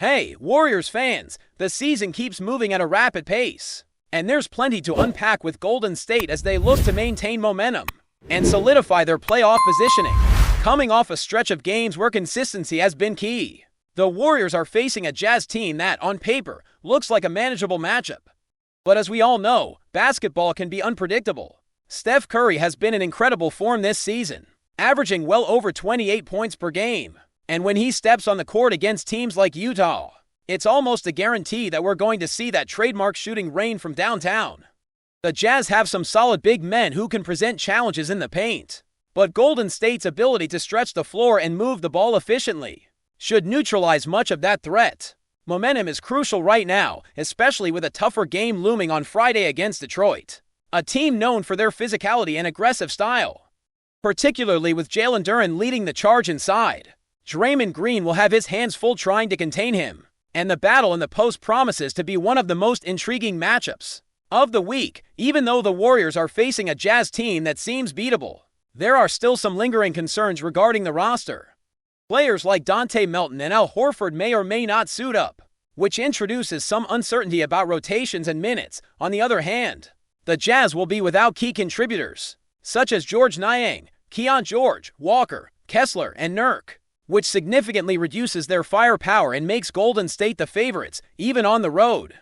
Hey, Warriors fans, the season keeps moving at a rapid pace, and there's plenty to unpack with Golden State as they look to maintain momentum and solidify their playoff positioning. Coming off a stretch of games where consistency has been key, the Warriors are facing a Jazz team that, on paper, looks like a manageable matchup. But as we all know, basketball can be unpredictable. Steph Curry has been in incredible form this season, averaging well over 28 points per game. And when he steps on the court against teams like Utah, it's almost a guarantee that we're going to see that trademark shooting rain from downtown. The Jazz have some solid big men who can present challenges in the paint, but Golden State's ability to stretch the floor and move the ball efficiently should neutralize much of that threat. Momentum is crucial right now, especially with a tougher game looming on Friday against Detroit, a team known for their physicality and aggressive style, particularly with Jalen Duren leading the charge inside. Draymond Green will have his hands full trying to contain him, and the battle in the post promises to be one of the most intriguing matchups of the week. Even though the Warriors are facing a Jazz team that seems beatable, there are still some lingering concerns regarding the roster. Players like Dante Melton and Al Horford may or may not suit up, which introduces some uncertainty about rotations and minutes. On the other hand, the Jazz will be without key contributors, such as George Niang, Keon George, Walker, Kessler, and Nurk, which significantly reduces their firepower and makes Golden State the favorites, even on the road.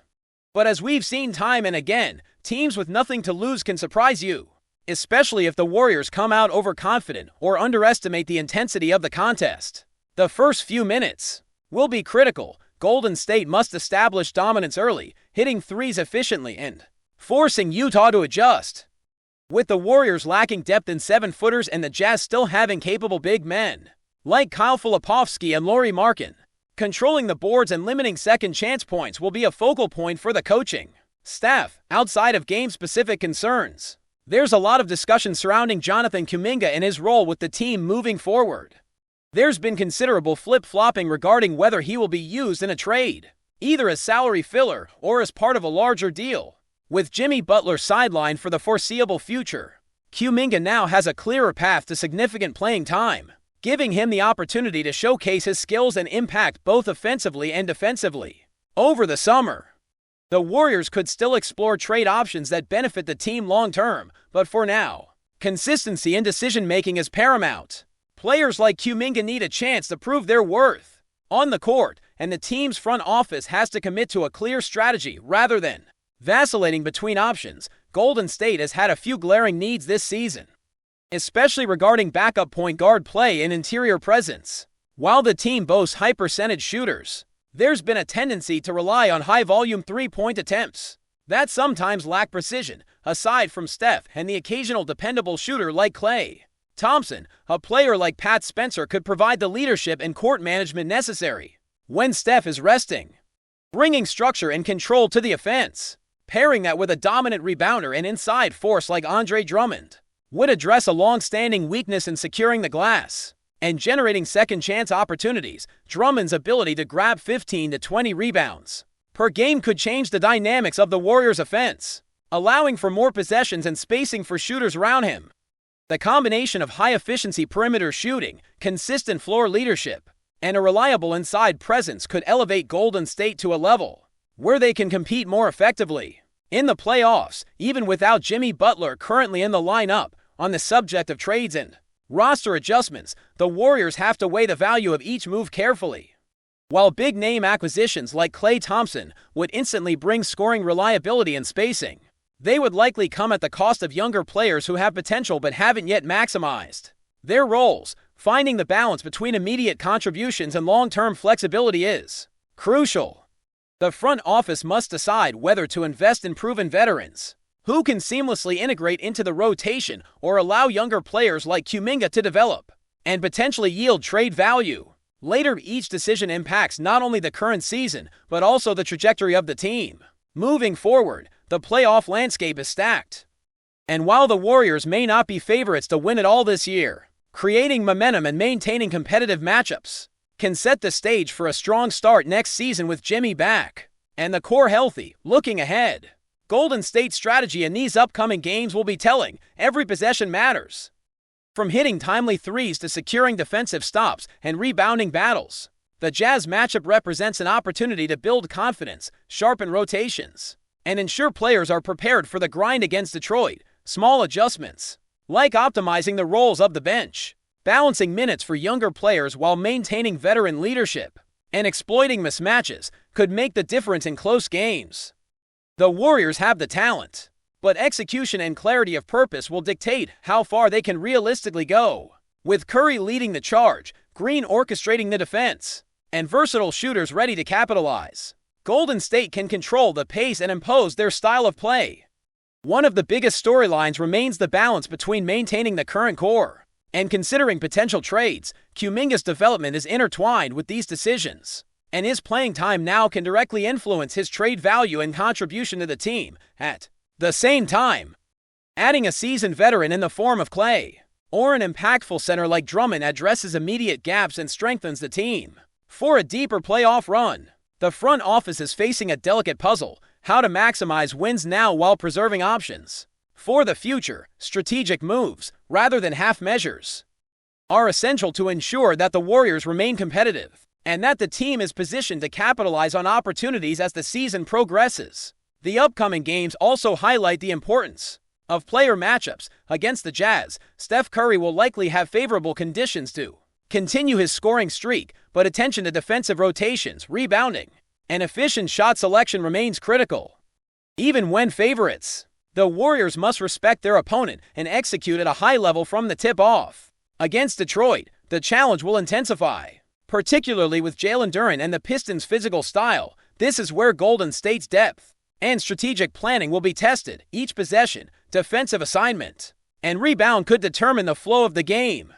But as we've seen time and again, teams with nothing to lose can surprise you, especially if the Warriors come out overconfident or underestimate the intensity of the contest. The first few minutes will be critical. Golden State must establish dominance early, hitting threes efficiently and forcing Utah to adjust. With the Warriors lacking depth in 7-footers and the Jazz still having capable big men like Kyle Filipowski and Lauri Markkanen, controlling the boards and limiting second chance points will be a focal point for the coaching staff. Outside of game-specific concerns, there's a lot of discussion surrounding Jonathan Kuminga and his role with the team moving forward. There's been considerable flip-flopping regarding whether he will be used in a trade, either as salary filler or as part of a larger deal. With Jimmy Butler sidelined for the foreseeable future, Kuminga now has a clearer path to significant playing time, giving him the opportunity to showcase his skills and impact both offensively and defensively. Over the summer, the Warriors could still explore trade options that benefit the team long-term, but for now, consistency in decision-making is paramount. Players like Kuminga need a chance to prove their worth on the court, and the team's front office has to commit to a clear strategy rather than vacillating between options. Golden State has had a few glaring needs this season, especially regarding backup point guard play and interior presence. While the team boasts high-percentage shooters, there's been a tendency to rely on high-volume three-point attempts that sometimes lack precision. Aside from Steph and the occasional dependable shooter like Klay Thompson, a player like Pat Spencer could provide the leadership and court management necessary when Steph is resting, bringing structure and control to the offense. Pairing that with a dominant rebounder and inside force like Andre Drummond would address a long-standing weakness in securing the glass and generating second-chance opportunities. Drummond's ability to grab 15 to 20 rebounds per game could change the dynamics of the Warriors' offense, allowing for more possessions and spacing for shooters around him. The combination of high-efficiency perimeter shooting, consistent floor leadership, and a reliable inside presence could elevate Golden State to a level where they can compete more effectively in the playoffs, even without Jimmy Butler currently in the lineup. On the subject of trades and roster adjustments, the Warriors have to weigh the value of each move carefully. While big-name acquisitions like Klay Thompson would instantly bring scoring reliability and spacing, they would likely come at the cost of younger players who have potential but haven't yet maximized their roles. Finding the balance between immediate contributions and long-term flexibility is crucial. The front office must decide whether to invest in proven veterans who can seamlessly integrate into the rotation or allow younger players like Kuminga to develop and potentially yield trade value later. Each decision impacts not only the current season, but also the trajectory of the team. Moving forward, the playoff landscape is stacked. And while the Warriors may not be favorites to win it all this year, creating momentum and maintaining competitive matchups can set the stage for a strong start next season with Jimmy back and the core healthy. Looking ahead, Golden State's strategy in these upcoming games will be telling. Every possession matters, from hitting timely threes to securing defensive stops and rebounding battles. the Jazz matchup represents an opportunity to build confidence, sharpen rotations, and ensure players are prepared for the grind against Detroit. Small adjustments, like optimizing the roles of the bench, balancing minutes for younger players while maintaining veteran leadership, and exploiting mismatches, could make the difference in close games. The Warriors have the talent, but execution and clarity of purpose will dictate how far they can realistically go. With Curry leading the charge, Green orchestrating the defense, and versatile shooters ready to capitalize, Golden State can control the pace and impose their style of play. One of the biggest storylines remains the balance between maintaining the current core and considering potential trades. Kuminga's development is intertwined with these decisions, and his playing time now can directly influence his trade value and contribution to the team. At the same time, adding a seasoned veteran in the form of Klay or an impactful center like Drummond addresses immediate gaps and strengthens the team for a deeper playoff run. The front office is facing a delicate puzzle: how to maximize wins now while preserving options for the future. Strategic moves, rather than half measures, are essential to ensure that the Warriors remain competitive and that the team is positioned to capitalize on opportunities as the season progresses. The upcoming games also highlight the importance of player matchups. Against the Jazz, Steph Curry will likely have favorable conditions to continue his scoring streak, but attention to defensive rotations, rebounding, and efficient shot selection remains critical. Even when favorites, the Warriors must respect their opponent and execute at a high level from the tip-off. Against Detroit, the challenge will intensify, particularly with Jalen Duren and the Pistons' physical style. This is where Golden State's depth and strategic planning will be tested. Each possession, defensive assignment, and rebound could determine the flow of the game.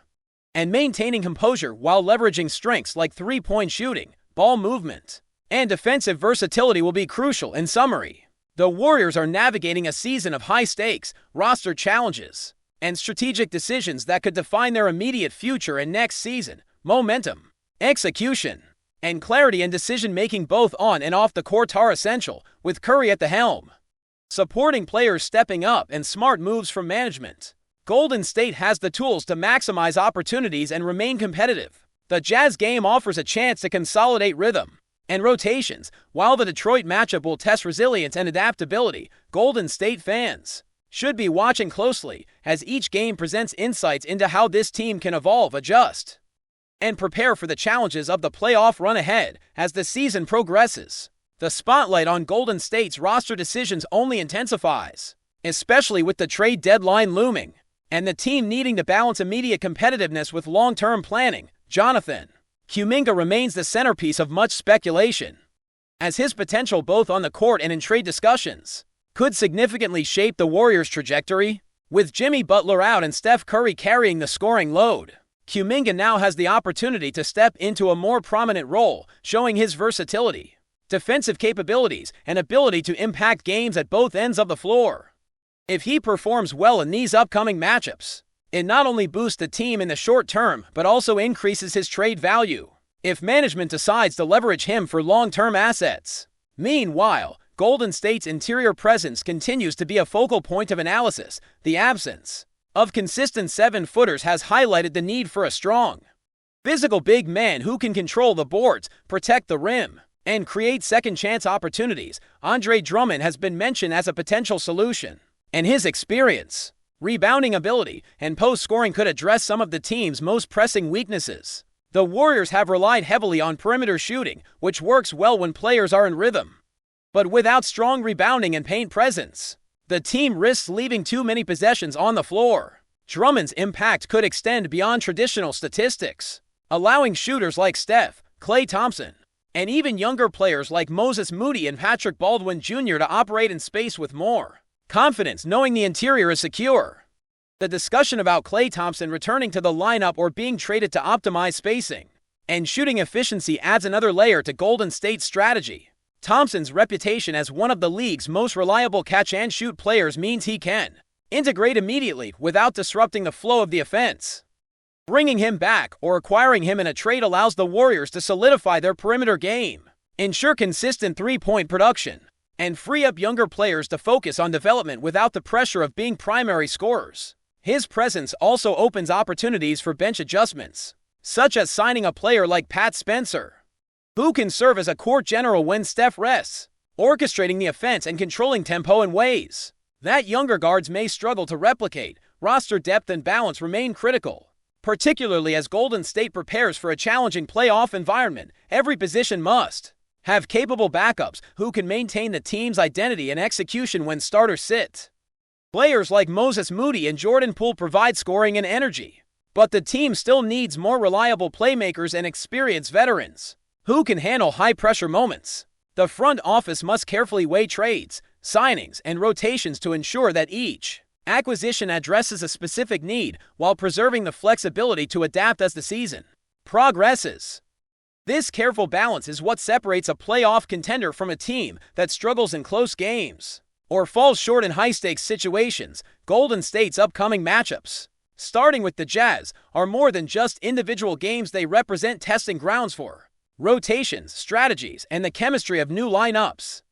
And maintaining composure while leveraging strengths like three-point shooting, ball movement, and defensive versatility will be crucial. In summary, the Warriors are navigating a season of high-stakes, roster challenges, and strategic decisions that could define their immediate future and next season. Momentum, execution, and clarity in decision-making both on and off the court are essential, with Curry at the helm, supporting players stepping up, and smart moves from management. Golden State has the tools to maximize opportunities and remain competitive. The Jazz game offers a chance to consolidate rhythm and rotations, while the Detroit matchup will test resilience and adaptability. Golden State fans should be watching closely, as each game presents insights into how this team can evolve, adjust, and prepare for the challenges of the playoff run ahead. As the season progresses, the spotlight on Golden State's roster decisions only intensifies, especially with the trade deadline looming and the team needing to balance immediate competitiveness with long-term planning. Jonathan Kuminga remains the centerpiece of much speculation, as his potential both on the court and in trade discussions could significantly shape the Warriors' trajectory. With Jimmy Butler out and Steph Curry carrying the scoring load, Kuminga now has the opportunity to step into a more prominent role, showing his versatility, defensive capabilities, and ability to impact games at both ends of the floor. If he performs well in these upcoming matchups, it not only boosts the team in the short term, but also increases his trade value if management decides to leverage him for long-term assets. Meanwhile, Golden State's interior presence continues to be a focal point of analysis. The absence of consistent seven-footers has highlighted the need for a strong, physical big man who can control the boards, protect the rim, and create second-chance opportunities. Andre Drummond has been mentioned as a potential solution, and his experience, rebounding ability, and post-scoring could address some of the team's most pressing weaknesses. The Warriors have relied heavily on perimeter shooting, which works well when players are in rhythm. But without strong rebounding and paint presence, the team risks leaving too many possessions on the floor. Drummond's impact could extend beyond traditional statistics, allowing shooters like Steph, Klay Thompson, and even younger players like Moses Moody and Patrick Baldwin Jr. to operate in space with more confidence, knowing the interior is secure. The discussion about Klay Thompson returning to the lineup or being traded to optimize spacing and shooting efficiency adds another layer to Golden State's strategy. Thompson's reputation as one of the league's most reliable catch-and-shoot players means he can integrate immediately without disrupting the flow of the offense. Bringing him back or acquiring him in a trade allows the Warriors to solidify their perimeter game, ensure consistent three-point production, and free up younger players to focus on development without the pressure of being primary scorers. His presence also opens opportunities for bench adjustments, such as signing a player like Pat Spencer who can serve as a court general when Steph rests, orchestrating the offense and controlling tempo in ways that younger guards may struggle to replicate. Roster depth and balance remain critical, particularly as Golden State prepares for a challenging playoff environment. Every position must have capable backups who can maintain the team's identity and execution when starters sit. Players like Moses Moody and Jordan Poole provide scoring and energy, but the team still needs more reliable playmakers and experienced veterans who can handle high-pressure moments. The front office must carefully weigh trades, signings, and rotations to ensure that each acquisition addresses a specific need while preserving the flexibility to adapt as the season progresses. This careful balance is what separates a playoff contender from a team that struggles in close games or falls short in high-stakes situations. Golden State's upcoming matchups, starting with the Jazz, are more than just individual games. They represent testing grounds for rotations, strategies, and the chemistry of new lineups.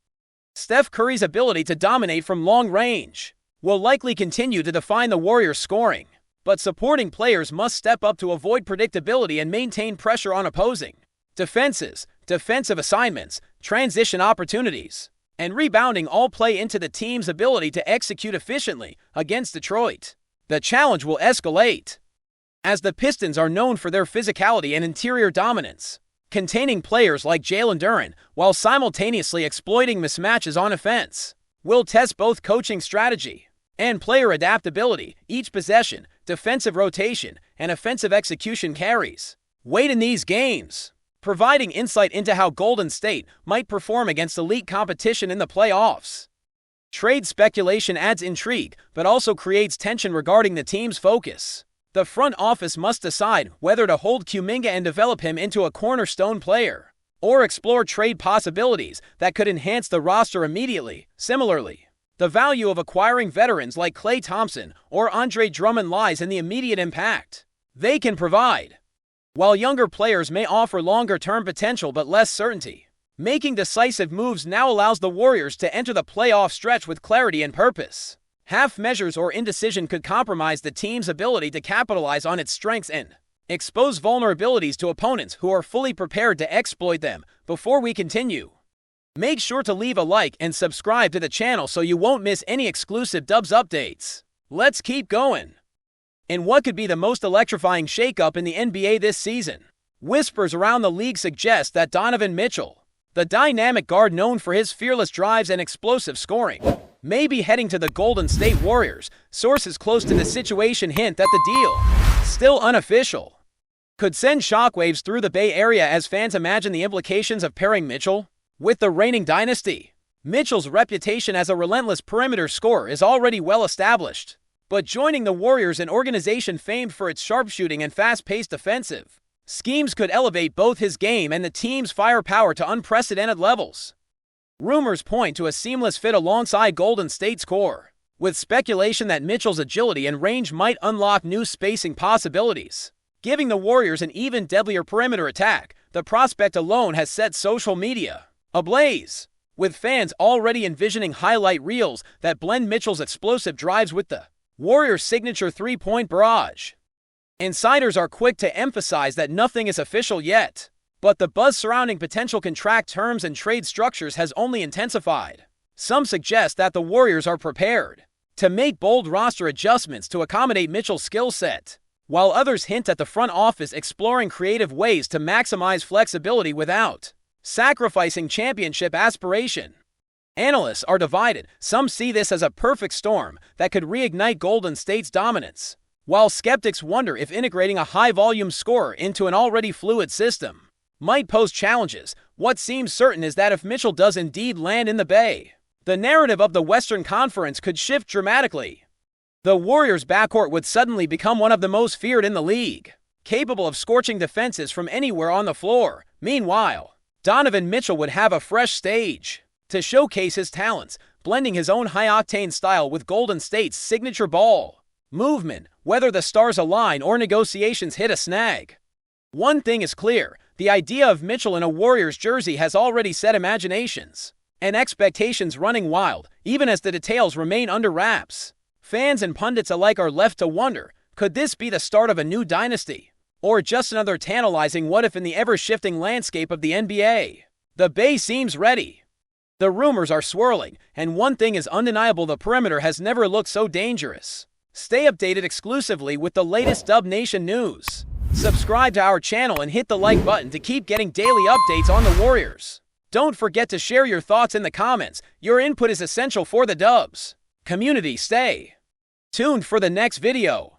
Steph Curry's ability to dominate from long range will likely continue to define the Warriors' scoring, but supporting players must step up to avoid predictability and maintain pressure on opposing defenses. Defensive assignments, transition opportunities, and rebounding all play into the team's ability to execute efficiently against Detroit. The challenge will escalate, as the Pistons are known for their physicality and interior dominance, containing players like Jalen Duren while simultaneously exploiting mismatches on offense will test both coaching strategy and player adaptability. Each possession, defensive rotation, and offensive execution carries weight in these games, providing insight into how Golden State might perform against elite competition in the playoffs. Trade speculation adds intrigue, but also creates tension regarding the team's focus. The front office must decide whether to hold Kuminga and develop him into a cornerstone player, or explore trade possibilities that could enhance the roster immediately. Similarly, the value of acquiring veterans like Klay Thompson or Andre Drummond lies in the immediate impact they can provide, while younger players may offer longer-term potential but less certainty. Making decisive moves now allows the Warriors to enter the playoff stretch with clarity and purpose. Half measures or indecision could compromise the team's ability to capitalize on its strengths and expose vulnerabilities to opponents who are fully prepared to exploit them. Before we continue, make sure to leave a like and subscribe to the channel so you won't miss any exclusive Dubs updates. Let's keep going. In what could be the most electrifying shakeup in the NBA this season, whispers around the league suggest that Donovan Mitchell, the dynamic guard known for his fearless drives and explosive scoring, may be heading to the Golden State Warriors. Sources close to the situation hint that the deal, still unofficial, could send shockwaves through the Bay Area as fans imagine the implications of pairing Mitchell with the reigning dynasty. Mitchell's reputation as a relentless perimeter scorer is already well established, but joining the Warriors, an organization famed for its sharpshooting and fast-paced defensive schemes, could elevate both his game and the team's firepower to unprecedented levels. Rumors point to a seamless fit alongside Golden State's core, with speculation that Mitchell's agility and range might unlock new spacing possibilities, giving the Warriors an even deadlier perimeter attack. The prospect alone has set social media ablaze, with fans already envisioning highlight reels that blend Mitchell's explosive drives with the Warriors' signature three-point barrage. Insiders are quick to emphasize that nothing is official yet, but the buzz surrounding potential contract terms and trade structures has only intensified. Some suggest that the Warriors are prepared to make bold roster adjustments to accommodate Mitchell's skill set, while others hint at the front office exploring creative ways to maximize flexibility without sacrificing championship aspiration. Analysts are divided. Some see this as a perfect storm that could reignite Golden State's dominance, while skeptics wonder if integrating a high-volume scorer into an already fluid system might pose challenges. What seems certain is that if Mitchell does indeed land in the Bay, the narrative of the Western Conference could shift dramatically. The Warriors' backcourt would suddenly become one of the most feared in the league, capable of scorching defenses from anywhere on the floor. Meanwhile, Donovan Mitchell would have a fresh stage to showcase his talents, blending his own high-octane style with Golden State's signature ball movement. Whether the stars align or negotiations hit a snag, one thing is clear: the idea of Mitchell in a Warriors jersey has already set imaginations and expectations running wild, even as the details remain under wraps. Fans and pundits alike are left to wonder, could this be the start of a new dynasty, Or just another tantalizing what-if in the ever-shifting landscape of the NBA? The Bay seems ready. The rumors are swirling, and one thing is undeniable: the perimeter has never looked so dangerous. Stay updated exclusively with the latest Dub Nation news. Subscribe to our channel and hit the like button to keep getting daily updates on the Warriors. Don't forget to share your thoughts in the comments. Your input is essential for the Dubs community. Stay tuned for the next video.